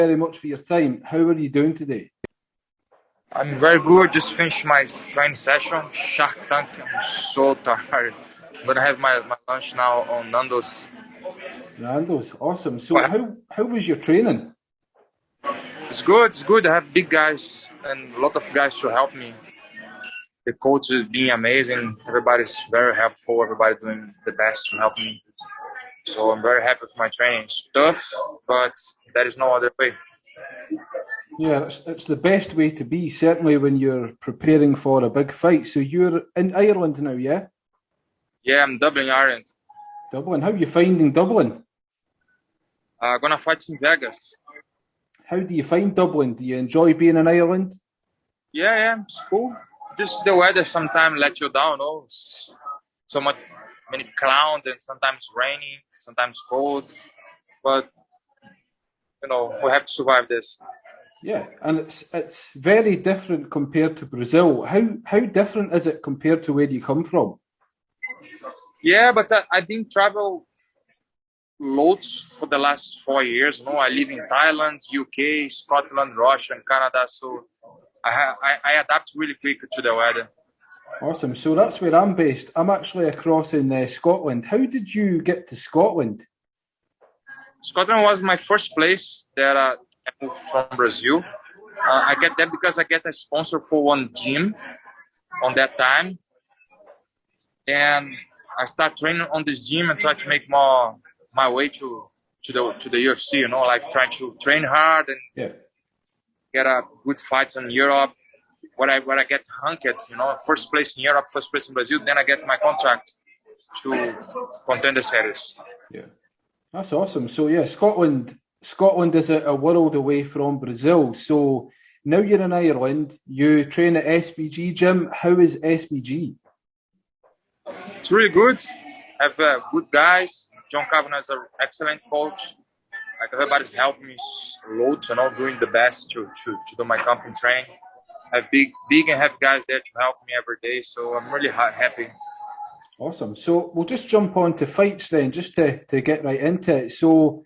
very much for your time. How are you doing today? I'm very good. Just finished my training session. Shark Tank. I'm so tired. I'm gonna have my lunch now on Nando's. Nando's, awesome. So But how was your training? it's good. It's good. I have big guys and a lot of guys to help me. The coach is being amazing. Everybody's very helpful. Everybody doing the best to help me. So I'm very happy with my training. It's tough, but there is no other way. Yeah, it's the best way to be, certainly when you're preparing for a big fight. So you're in Ireland now, yeah? Yeah, I'm doubling Ireland. Dublin. How are you finding Dublin? Gonna fight in Vegas. How do you find Dublin? Do you enjoy being in Ireland? Yeah, it's cool. Just the weather sometimes let you down. Oh, so many clouds and sometimes rainy, sometimes cold. But we have to survive this. Yeah, and it's very different compared to Brazil. How different is it compared to where you come from? Yeah, but I didn't travel loads for the last 4 years. I live in Thailand, UK, Scotland, Russia, and Canada. So I adapt really quick to the weather. Awesome. So that's where I'm based. I'm actually across in Scotland. How did you get to Scotland? Scotland was my first place that I moved from Brazil. I get there because I get a sponsor for one gym on that time. And I start training on this gym and try to make my way to the UFC, like trying to train hard and get a good fights in Europe. When I get ranked, first place in Europe, first place in Brazil, then I get my contract to Contender Series. Yeah, that's awesome. So yeah, Scotland is a world away from Brazil. So now you're in Ireland. You train at SBG gym. How is SBG? It's really good. Have good guys. John Cavan is an excellent coach. Like everybody's helping me loads, doing the best to do my company training. I have big and have guys there to help me every day. So I'm really happy. Awesome. So we'll just jump on to fights then, just to get right into it. So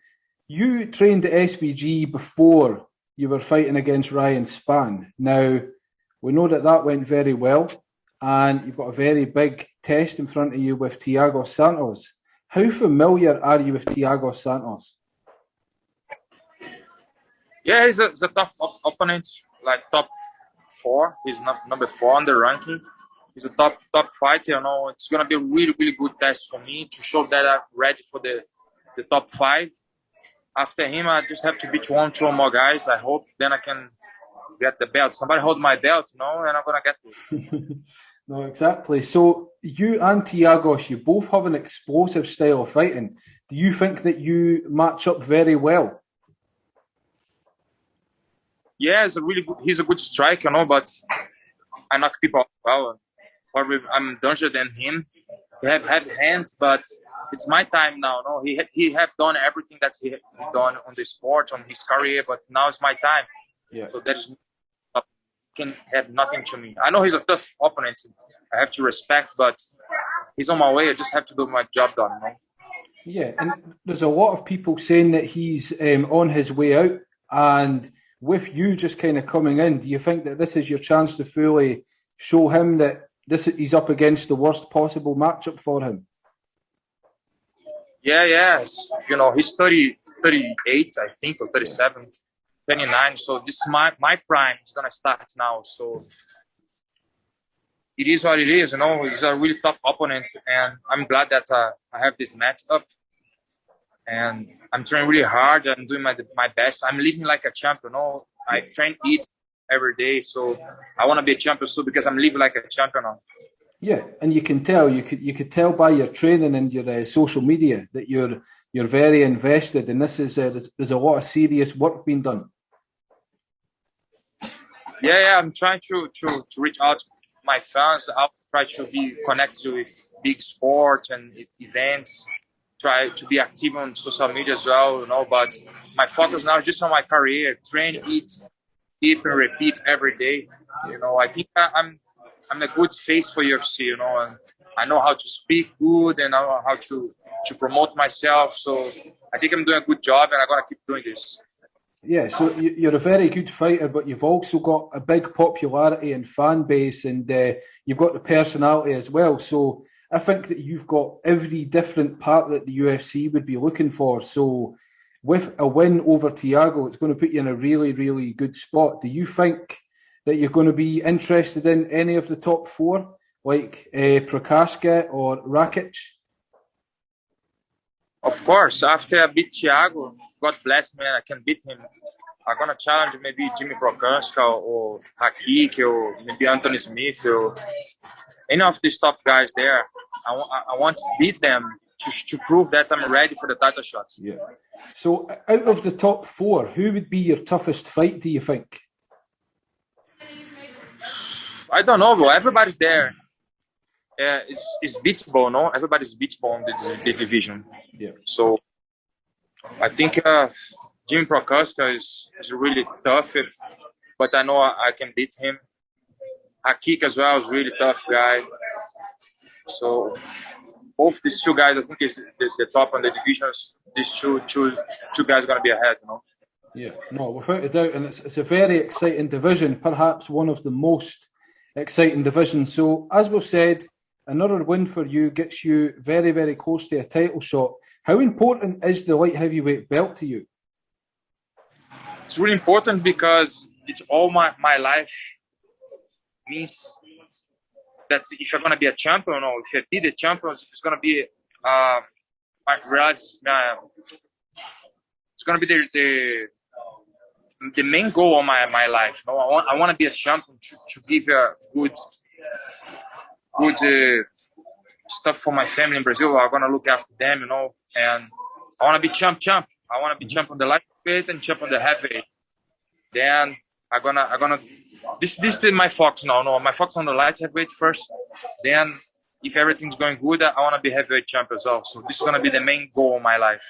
you trained at SBG before you were fighting against Ryan Spann. Now, we know that went very well, and you've got a very big test in front of you with Thiago Santos. How familiar are you with Thiago Santos? Yeah, he's a tough opponent, like top 4. He's number 4 on the ranking. He's a top fighter. It's gonna be a really, really good test for me to show that I'm ready for the top 5. After him, I just have to beat 2 more guys. I hope then I can get the belt. Somebody hold my belt, and I'm gonna get this. No, exactly. So you and Thiago, you both have an explosive style of fighting. Do you think that you match up very well? Yeah, he's a good striker, but I knock people out well. Probably I'm dungeon than him. He have hands, but it's my time now. No, he have done everything that he done on the sport, on his career, but now it's my time. Yeah. So can have nothing to me. I know he's a tough opponent. I have to respect, but he's on my way. I just have to do my job done. Yeah, and there's a lot of people saying that he's on his way out, and with you just kind of coming in, do you think that this is your chance to fully show him that he's up against the worst possible matchup for him? Yes. He's 38, I think, or 37, 29. So this is my prime. It's going to start now. So it is what it is. He's a really tough opponent. And I'm glad that I have this match up. And I'm training really hard. I'm doing my best. I'm living like a champion. I train, eat every day. So I want to be a champion too because I'm living like a champion now. Yeah, and you can tell. You could tell by your training and your social media that you're very invested. And this is there's a lot of serious work being done. Yeah. I'm trying to reach out to my fans. I'll try to be connected with big sports and events. Try to be active on social media as well, but my focus now is just on my career. Train, eat, and repeat every day. I think I'm a good face for UFC, and I know how to speak good and I know how to promote myself. So I think I'm doing a good job, and I'm gonna keep doing this. Yeah, so you're a very good fighter, but you've also got a big popularity and fan base, and you've got the personality as well. So I think that you've got every different part that the UFC would be looking for. So with a win over Thiago, it's going to put you in a really, really good spot. Do you think that you're going to be interested in any of the top four, like Prokaska or Rakic? Of course, after I beat Thiago, God bless me, I can beat him. I'm gonna challenge maybe Jimmy Prokaska or Rakic or maybe Anthony Smith or any of these top guys there. I want to beat them to prove that I'm ready for the title shots. Yeah. So out of the top four, who would be your toughest fight, do you think? I don't know, bro. Everybody's there. It's beatable, no? Everybody's beatable in this division. Yeah. So I think Jimmy Prokaska is really tough, but I know I can beat him. Rakic as well is a really tough guy. So both these two guys, I think, is the top on the divisions. These two guys are going to be ahead, you know? Yeah, no, without a doubt. And it's a very exciting division, perhaps one of the most exciting divisions. So as we've said, another win for you gets you very, very close to a title shot. How important is the light heavyweight belt to you? It's really important because it's all my life. Means that if you're going to be a champion or if you be the champion, it's going to be it's going to be the main goal of my life. No, I want to be a champion to give a good stuff for my family in Brazil. I'm going to look after them, you know, and I want to be champ. I want to be champ on the lightweight and champ on the heavyweight. Then I'm gonna. This is my focus now. No, my focus on the light heavyweight first. Then, if everything's going good, I want to be heavyweight champ as well. So this is gonna be the main goal of my life.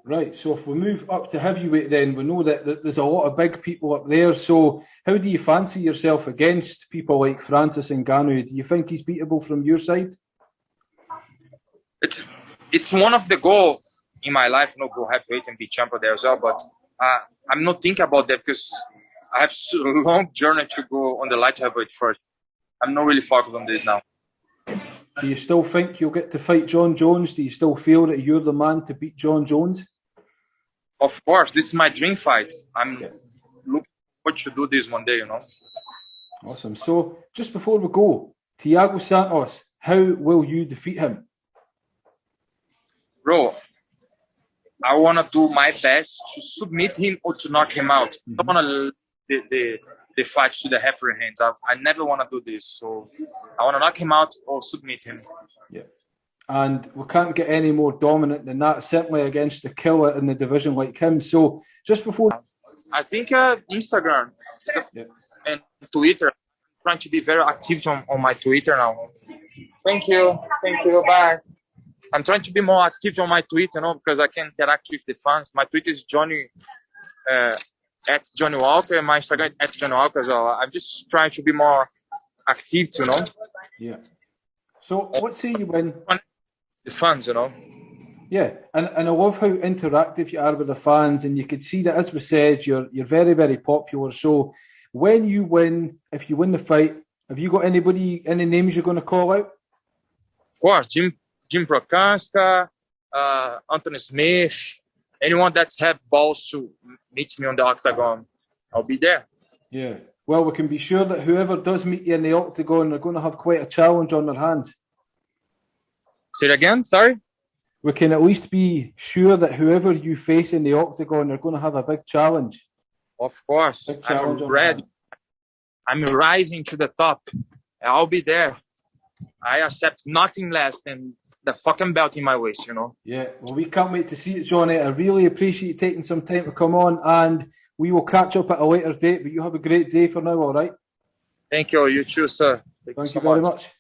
Right. So if we move up to heavyweight, then we know that there's a lot of big people up there. So how do you fancy yourself against people like Francis Ngannou? Do you think he's beatable from your side? It's one of the goals in my life. No, go heavyweight and be champion there as well. But I'm not thinking about that because I have a long journey to go on the light heavyweight first. I'm not really focused on this now. Do you still think you'll get to fight John Jones? Do you still feel that you're the man to beat John Jones? Of course, this is my dream fight. I'm looking forward to do this one day, you know. Awesome. So just before we go, Thiago Santos, how will you defeat him? Bro, I want to do my best to submit him or to knock him out. I don't want to the fight to the referee hands. I never want to do this. So I want to knock him out or submit him. Yeah. And we can't get any more dominant than that, certainly against a killer in the division like him. So just before... I think Instagram and Twitter. I'm trying to be very active on my Twitter now. Thank you. Bye. I'm trying to be more active on my Twitter, you know, because I can interact with the fans. My Twitter is Johnny... at Johnny Walker, and my Instagram at Johnny Walker as well. I'm just trying to be more active, you know. Yeah. So what say you win? The fans, you know. Yeah, and I love how interactive you are with the fans, and you could see that, as we said, you're very, very popular. So when you win, if you win the fight, have you got any names you're going to call out? Of course, Jim Prokaska, Anthony Smith, anyone that have balls to meet me on the octagon, I'll be there. Yeah. Well, we can be sure that whoever does meet you in the octagon, they're going to have quite a challenge on their hands. Say it again, sorry? We can at least be sure that whoever you face in the octagon, they're going to have a big challenge. Of course. I'm ready. I'm rising to the top. I'll be there. I accept nothing less than the fucking belt in my waist, you know. Yeah, well, we can't wait to see it, Johnny. I really appreciate you taking some time to come on, and we will catch up at a later date, but you have a great day for now, all right? Thank you. You too, sir. Thank you very much.